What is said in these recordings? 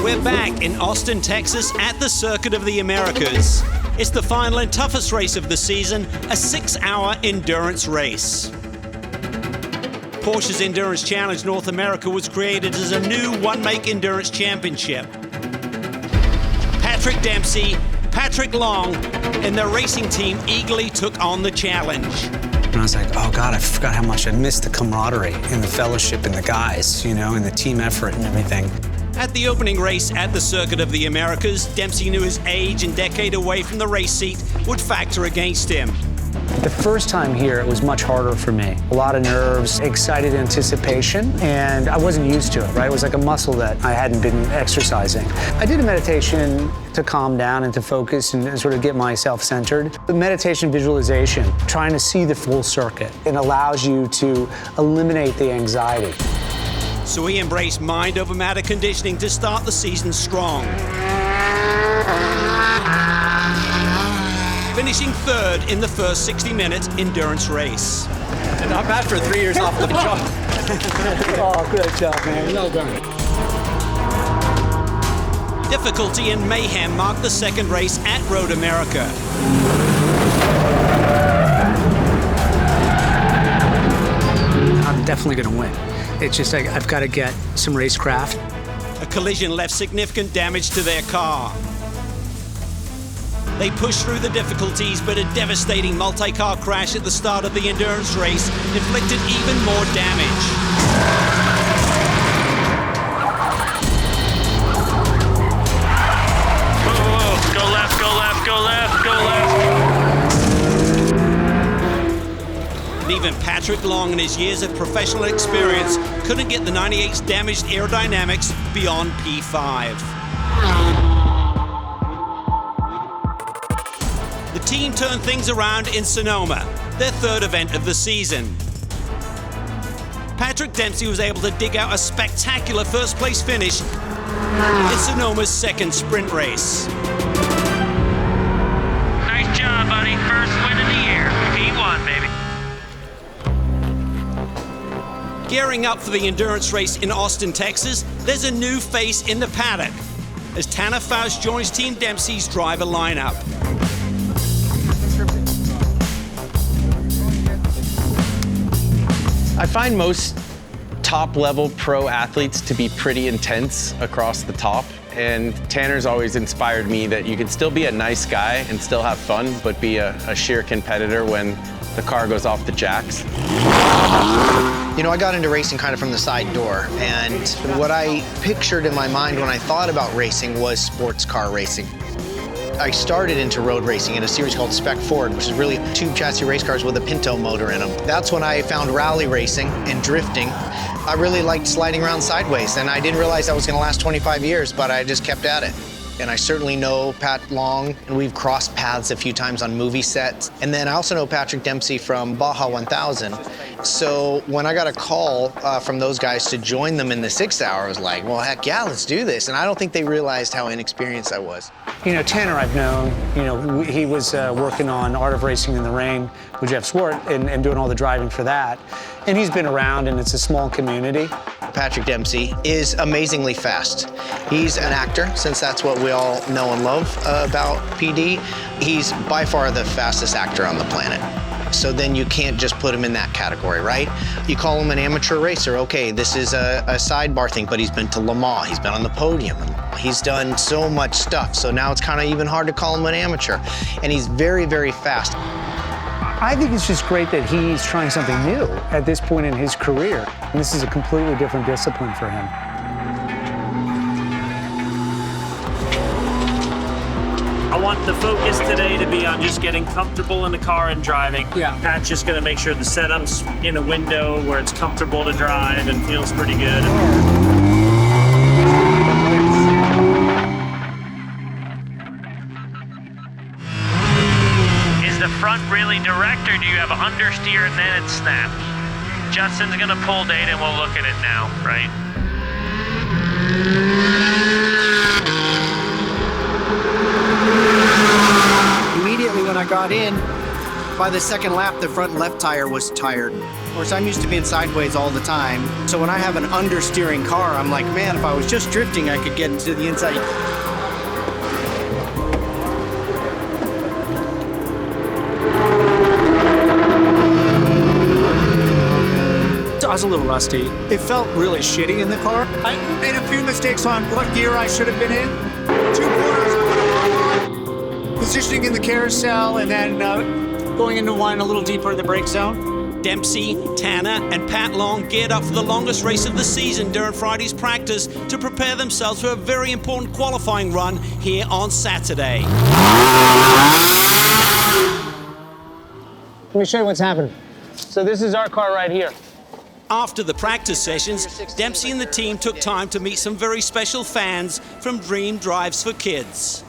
We're back in Austin, Texas at the Circuit of the Americas. It's the final and toughest race of the season, a 6-hour endurance race. Porsche's Endurance Challenge North America was created as a new one-make endurance championship. Patrick Dempsey, Patrick Long, and their racing team eagerly took on the challenge. And I was like, oh God, I forgot how much I missed the camaraderie and the fellowship and the guys, you know, and the team effort and everything. At the opening race at the Circuit of the Americas, Dempsey knew his age and decade away from the race seat would factor against him. The first time here, it was much harder for me. A lot of nerves, excited anticipation, and I wasn't used to it, right? It was like a muscle that I hadn't been exercising. I did a meditation to calm down and to focus and sort of get myself centered. The meditation visualization, trying to see the full circuit, it allows you to eliminate the anxiety. So he embraced mind over matter conditioning to start the season strong. Finishing third in the first 60-minute endurance race. And not bad for 3 years off the job. Oh, good job, man. Well done. Difficulty and mayhem marked the second race at Road America. I'm definitely going to win. It's just like I've got to get some racecraft. A collision left significant damage to their car. They pushed through the difficulties, but a devastating multi-car crash at the start of the endurance race inflicted even more damage. Whoa, go left, go left, go left, go left. And even Patrick Long and his years of professional experience couldn't get the 98's damaged aerodynamics beyond P5. The team turned things around in Sonoma, their third event of the season. Patrick Dempsey was able to dig out a spectacular first-place finish in Sonoma's second sprint race. Nice job, buddy. First win of the year. P1, baby. Gearing up for the endurance race in Austin, Texas, there's a new face in the paddock as Tanner Foust joins Team Dempsey's driver lineup. I find most top-level pro athletes to be pretty intense across the top, and Tanner's always inspired me that you can still be a nice guy and still have fun, but be a sheer competitor when the car goes off the jacks. You know, I got into racing kind of from the side door, and what I pictured in my mind when I thought about racing was sports car racing. I started into road racing in a series called Spec Ford, which is really tube chassis race cars with a Pinto motor in them. That's when I found rally racing and drifting. I really liked sliding around sideways, and I didn't realize that was going to last 25 years, but I just kept at it. And I certainly know Pat Long, and we've crossed paths a few times on movie sets. And then I also know Patrick Dempsey from Baja 1000. So when I got a call from those guys to join them in the 6 hour, I was like, well, heck yeah, let's do this. And I don't think they realized how inexperienced I was. You know, Tanner I've known, you know, he was working on Art of Racing in the Rain with Jeff Swart and doing all the driving for that. And he's been around, and it's a small community. Patrick Dempsey is amazingly fast. He's an actor, since that's what we all know and love about PD. He's by far the fastest actor on the planet. So then you can't just put him in that category, right? You call him an amateur racer. Okay, this is a sidebar thing, but he's been to Le Mans, he's been on the podium. He's done so much stuff, so now it's kind of even hard to call him an amateur. And he's very, very fast. I think it's just great that he's trying something new at this point in his career. And this is a completely different discipline for him. I want the focus today to be on just getting comfortable in the car and driving. Yeah. Pat's just gonna make sure the setup's in a window where it's comfortable to drive and feels pretty good. Is the front really direct, or do you have understeer and then it snaps? Justin's gonna pull data and we'll look at it now, right? Immediately when I got in, By the second lap, the front left tire was tired. Of course, I'm used to being sideways all the time. So when I have an understeering car, I'm like, man, if I was just drifting, I could get into the inside. I was a little rusty. It felt really shitty in the car. I made a few mistakes on what gear I should have been in. 2 quarters, positioning in the carousel, and then going into one a little deeper in the brake zone. Dempsey, Tanner, and Pat Long geared up for the longest race of the season during Friday's practice to prepare themselves for a very important qualifying run here on Saturday. Let me show you what's happening. So this is our car right here. After the practice sessions, Dempsey and the team took time to meet some very special fans from Dream Drives for Kids.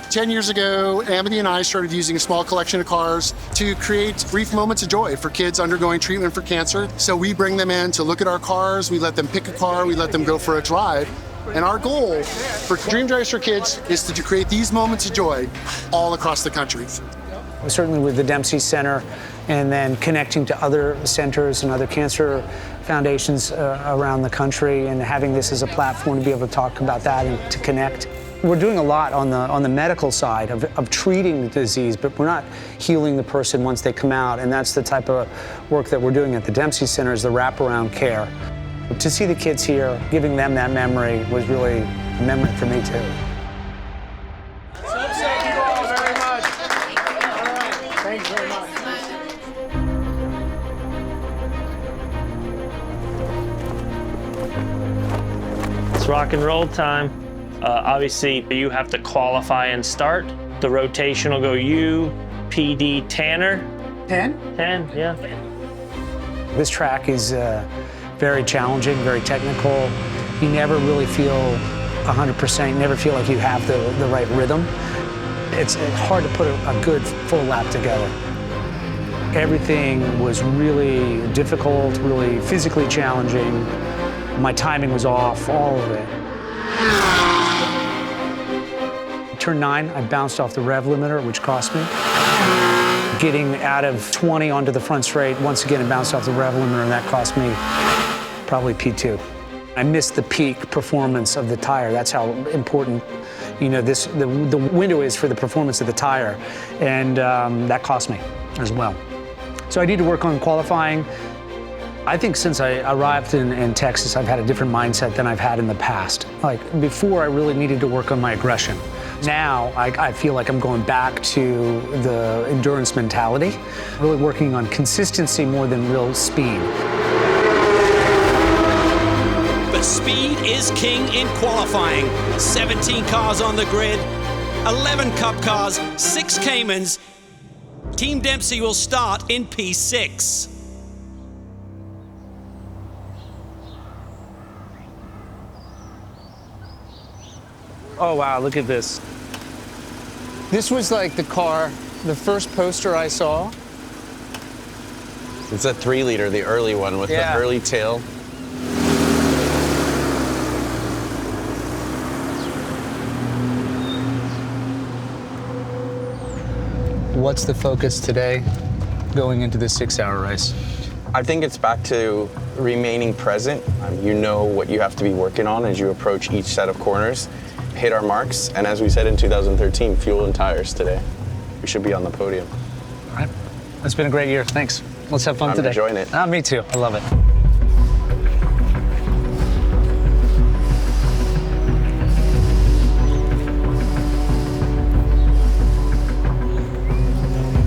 10 years ago, Amity and I started using a small collection of cars to create brief moments of joy for kids undergoing treatment for cancer. So we bring them in to look at our cars, we let them pick a car, we let them go for a drive. And our goal for Dream Drives for Kids is to create these moments of joy all across the country. Certainly with the Dempsey Center, and then connecting to other centers and other cancer foundations around the country, and having this as a platform to be able to talk about that and to connect. We're doing a lot on the medical side of treating the disease, but we're not healing the person once they come out, and that's the type of work that we're doing at the Dempsey Center, is the wraparound care. To see the kids here, giving them that memory was really a memory for me too. It's rock and roll time. Obviously, you have to qualify and start. The rotation will go you, PD, Tanner. 10? 10, yeah. This track is very challenging, very technical. You never really feel 100%, you never feel like you have the right rhythm. It's hard to put a good full lap together. Everything was really difficult, really physically challenging. My timing was off, all of it. Turn 9, I bounced off the rev limiter, which cost me. Getting out of 20 onto the front straight, once again, I bounced off the rev limiter, and that cost me probably P2. I missed the peak performance of the tire. That's how important, you know, the window is for the performance of the tire, and that cost me as well. So I need to work on qualifying. I think since I arrived in Texas, I've had a different mindset than I've had in the past. Like before, I really needed to work on my aggression. Now, I feel like I'm going back to the endurance mentality, really working on consistency more than real speed. But speed is king in qualifying. 17 cars on the grid, 11 Cup cars, 6 Caymans. Team Dempsey will start in P6. Oh wow, look at this. This was like the car, the first poster I saw. It's a 3-liter, the early one with the early tail. What's the focus today going into the 6-hour race? I think it's back to remaining present. You know what you have to be working on as you approach each set of corners. Hit our marks, and as we said in 2013, fuel and tires today. We should be on the podium. All right. It's been a great year. Thanks. Let's have fun today. I'm enjoying it. Me too. I love it.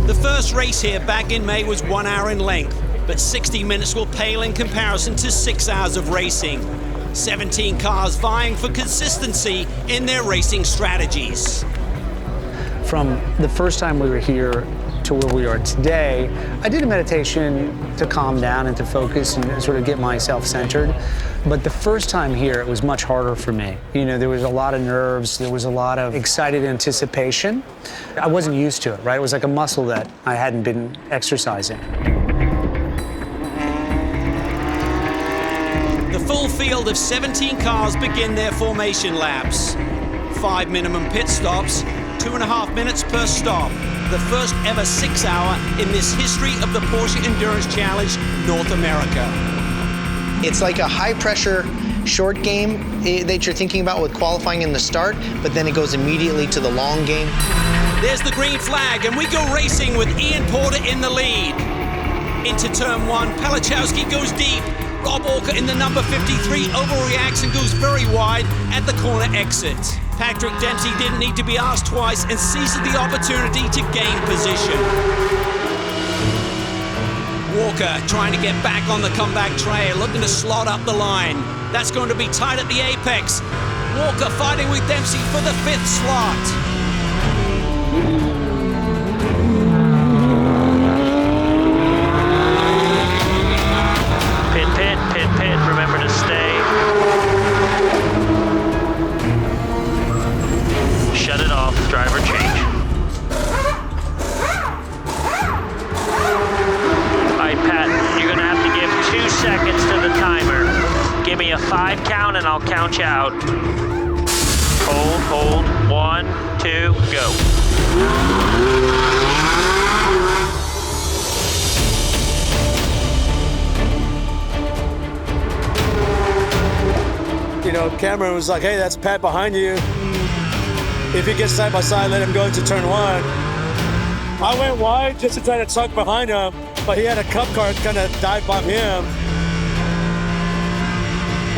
The first race here back in May was 1 hour in length, but 60 minutes will pale in comparison to 6 hours of racing. 17 cars vying for consistency in their racing strategies. From the first time we were here to where we are today, I did a meditation to calm down and to focus and sort of get myself centered. But the first time here, it was much harder for me. You know, there was a lot of nerves, there was a lot of excited anticipation. I wasn't used to it, right? It was like a muscle that I hadn't been exercising. The full field of 17 cars begin their formation laps. 5 minimum pit stops, 2.5 minutes per stop. the first ever 6-hour in this history of the Porsche Endurance Challenge North America. It's like a high-pressure short game that you're thinking about with qualifying in the start, but then it goes immediately to the long game. There's the green flag, and we go racing with Ian Porter in the lead. Into turn 1, Pelichowski goes deep. Rob Walker in the number 53 overreacts and goes very wide at the corner exit. Patrick Dempsey didn't need to be asked twice and seizes the opportunity to gain position. Walker trying to get back on the comeback trail, looking to slot up the line. That's going to be tight at the apex. Walker fighting with Dempsey for the 5th slot. Pit, remember to stay. Shut it off, driver change. All right, Pat, you're gonna have to give 2 seconds to the timer. Give me a 5 count and I'll count you out. Hold, 1, 2, go. You know, Cameron was like, hey, that's Pat behind you. If he gets side by side, let him go into turn 1. I went wide just to try to tuck behind him, but he had a cup car kind of dive bomb him.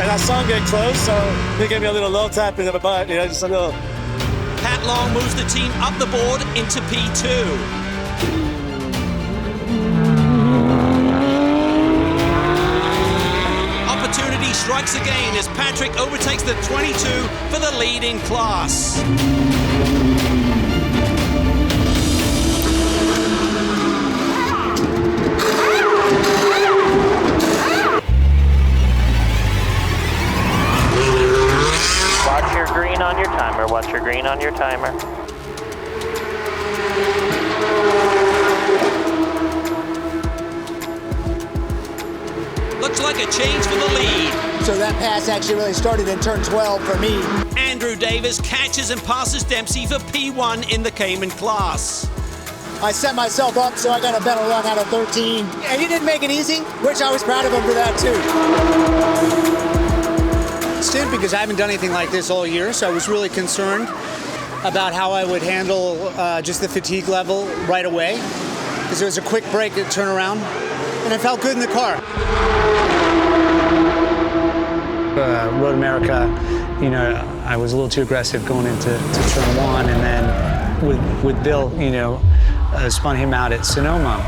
And I saw him get close, so he gave me a little low tap in the butt, you know, just a little. Pat Long moves the team up the board into P2. Opportunity strikes again as Patrick overtakes the 22 for the lead in class. Watch your green on your timer, watch your green on your timer. Looks like a change for the lead. So that pass actually really started in turn 12 for me. Andrew Davis catches and passes Dempsey for P1 in the Cayman class. I set myself up so I got a better run out of 13. And he didn't make it easy, which I was proud of him for that too. Stint, because I haven't done anything like this all year, so I was really concerned about how I would handle just the fatigue level right away, because it was a quick break and turn around, and it felt good in the car. Road America, you know, I was a little too aggressive going into turn 1, and then with Bill, you know, spun him out at Sonoma.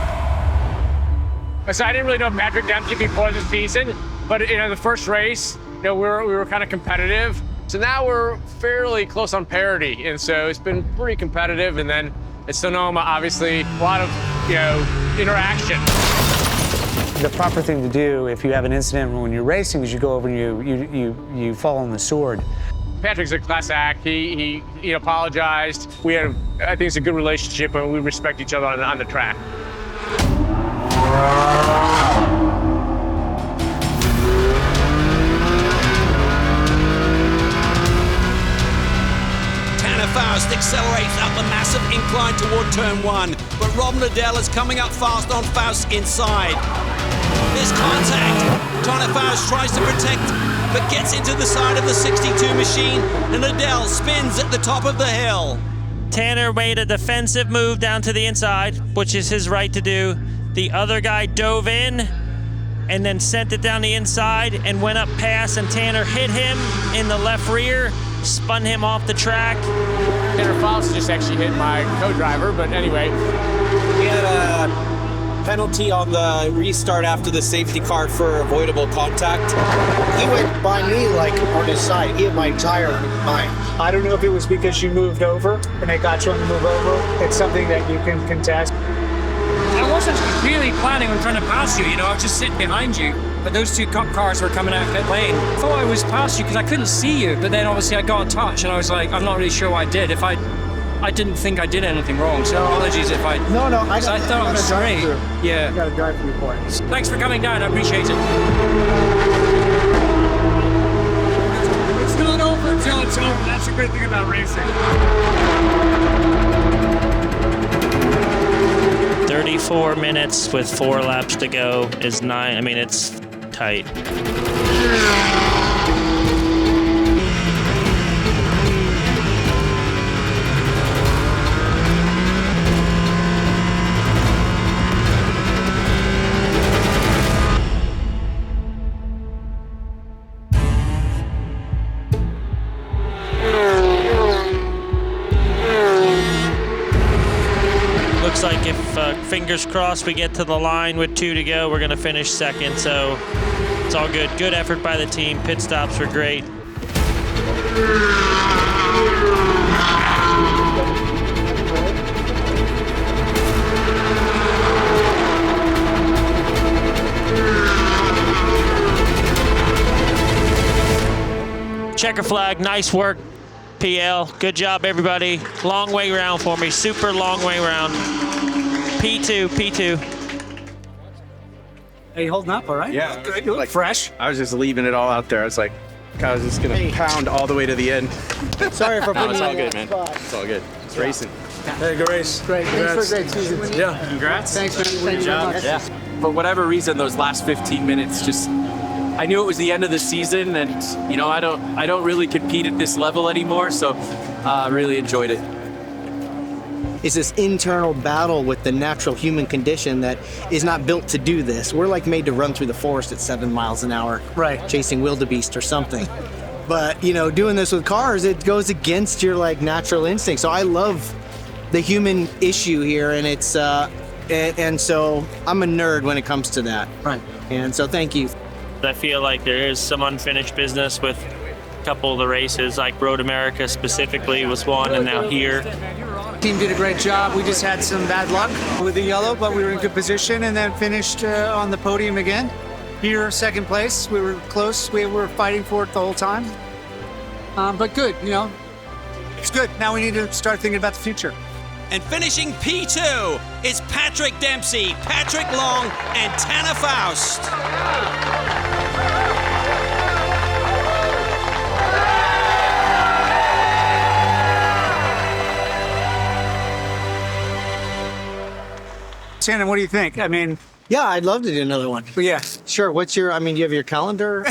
So I didn't really know Patrick Dempsey before the season, but you know, the first race, you know, we were kind of competitive. So now we're fairly close on parity, and so it's been pretty competitive. And then at Sonoma, obviously, a lot of, you know, interaction. The proper thing to do if you have an incident when you're racing is you go over and you fall on the sword. Patrick's a class act. He apologized. We had, I think it's a good relationship, and we respect each other on the track. Foust accelerates up a massive incline toward turn 1, but Rob Liddell is coming up fast on Foust inside. There's contact. Tanner Foust tries to protect, but gets into the side of the 62 machine, and Liddell spins at the top of the hill. Tanner made a defensive move down to the inside, which is his right to do. The other guy dove in and then sent it down the inside and went up past, and Tanner hit him in the left rear, spun him off the track. Tanner Foust just actually hit my co-driver, but anyway. He had a penalty on the restart after the safety car for avoidable contact. He went by me like on his side. He hit my tire with mine. I don't know if it was because you moved over and they got you on the move over. It's something that you can contest. I wasn't really planning on trying to pass you, I was just sitting behind you. But those two cop cars were coming out pit lane. I thought I was past you because I couldn't see you, but then obviously I got a touch and I was like, I'm not really sure what I did. I didn't think I did anything wrong, so apologies if I... No, I thought it was straight. Yeah. You got a drive-through point. Thanks for coming down, I appreciate it. It's not over until it's over. That's the great thing about racing. 34 minutes with 4 laps to go is 9. I mean, it's tight. Looks like if, fingers crossed, we get to the line with 2 to go, we're going to finish second. So it's all good. Good effort by the team. Pit stops were great. Checker flag, nice work, PL. Good job, everybody. Long way round for me, super long way round. P2. Are you holding up all right? Yeah. Good. You look fresh. I was just leaving it all out there. I was like, I was just gonna pound all the way to the end. Sorry for No, putting it's you all in good, that man. spot. It's all good. It's racing. Hey, good race. Great. Thanks for a great season. Yeah. Congrats. Thanks, man. Thank you very much. Yeah. For whatever reason, those last 15 minutes just, I knew it was the end of the season, and you know, I don't really compete at this level anymore, so I really enjoyed it. It's this internal battle with the natural human condition that is not built to do this. We're like made to run through the forest at 7 miles an hour, Right. chasing wildebeest or something. But you know, doing this with cars, it goes against your like natural instinct. So I love the human issue here, and it's and so I'm a nerd when it comes to that. Right. And so thank you. I feel like there is some unfinished business with a couple of the races, like Road America specifically was one, and now here. Team did a great job. We just had some bad luck with the yellow, but we were in good position and then finished on the podium again. Here, second place. We were close. We were fighting for it the whole time. But good, you know, it's good. Now we need to start thinking about the future. And finishing P2 is Patrick Dempsey, Patrick Long, and Tanner Foust. Shannon, what do you think? I mean, Yeah, I'd love to do another one. yeah. Sure. What's your? I mean, do you have your calendar?